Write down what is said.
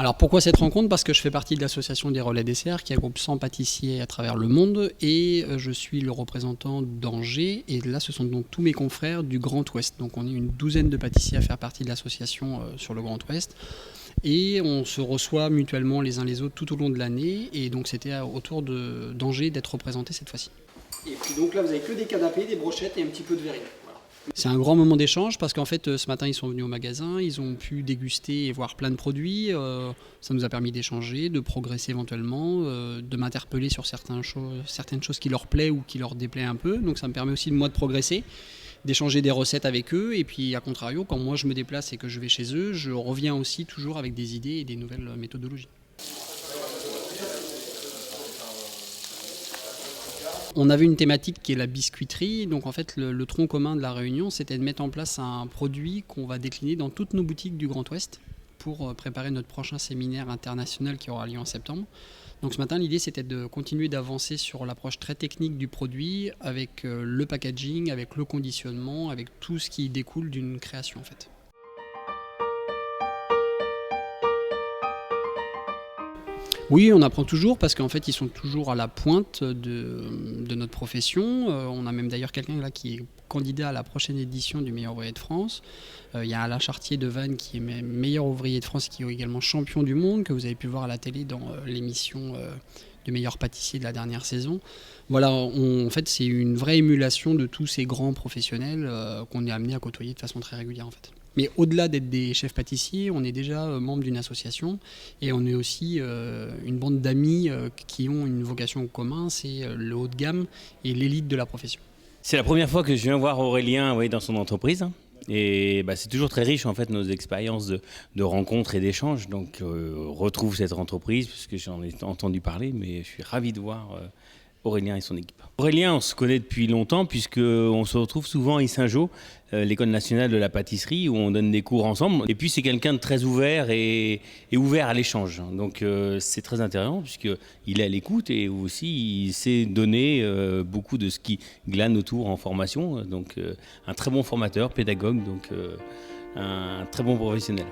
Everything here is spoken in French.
Alors pourquoi cette rencontre? Parce que je fais partie de l'association des Relais Desserts qui regroupe 100 pâtissiers à travers le monde et je suis le représentant d'Angers et là ce sont donc tous mes confrères du Grand Ouest. Donc on est une douzaine de pâtissiers à faire partie de l'association sur le Grand Ouest et on se reçoit mutuellement les uns les autres tout au long de l'année et donc c'était au tour d'Angers d'être représenté cette fois-ci. Et puis donc là vous avez que des canapés, des brochettes et un petit peu de verrine. C'est un grand moment d'échange parce qu'en fait ce matin ils sont venus au magasin, ils ont pu déguster et voir plein de produits, ça nous a permis d'échanger, de progresser éventuellement, de m'interpeller sur certaines choses qui leur plaisent ou qui leur déplaisent un peu, donc ça me permet aussi de moi de progresser, d'échanger des recettes avec eux et puis à contrario quand moi je me déplace et que je vais chez eux, je reviens aussi toujours avec des idées et des nouvelles méthodologies. On avait une thématique qui est la biscuiterie, donc en fait le tronc commun de la réunion c'était de mettre en place un produit qu'on va décliner dans toutes nos boutiques du Grand Ouest pour préparer notre prochain séminaire international qui aura lieu en septembre. Donc ce matin l'idée c'était de continuer d'avancer sur l'approche très technique du produit avec le packaging, avec le conditionnement, avec tout ce qui découle d'une création en fait. Oui, on apprend toujours parce qu'en fait, ils sont toujours à la pointe de notre profession. On a même d'ailleurs quelqu'un là qui est candidat à la prochaine édition du meilleur ouvrier de France. Il y a Alain Chartier de Vannes qui est meilleur ouvrier de France, qui est également champion du monde, que vous avez pu voir à la télé dans l'émission du meilleur pâtissier de la dernière saison. Voilà, en fait, c'est une vraie émulation de tous ces grands professionnels qu'on est amené à côtoyer de façon très régulière en fait. Mais au-delà d'être des chefs pâtissiers, on est déjà membre d'une association et on est aussi une bande d'amis qui ont une vocation en commun, c'est le haut de gamme et l'élite de la profession. C'est la première fois que je viens voir Aurélien dans son entreprise. Et c'est toujours très riche en fait nos expériences de rencontres et d'échanges. Donc retrouve cette entreprise puisque j'en ai entendu parler, mais je suis ravi de voir Aurélien et son équipe. Aurélien, on se connaît depuis longtemps puisqu'on se retrouve souvent à Yssingeaux, l'école nationale de la pâtisserie, où on donne des cours ensemble. Et puis c'est quelqu'un de très ouvert et ouvert à l'échange. Donc c'est très intéressant puisqu'il est à l'écoute et aussi il sait donner beaucoup de ce qui glane autour en formation. Donc un très bon formateur, pédagogue, donc un très bon professionnel.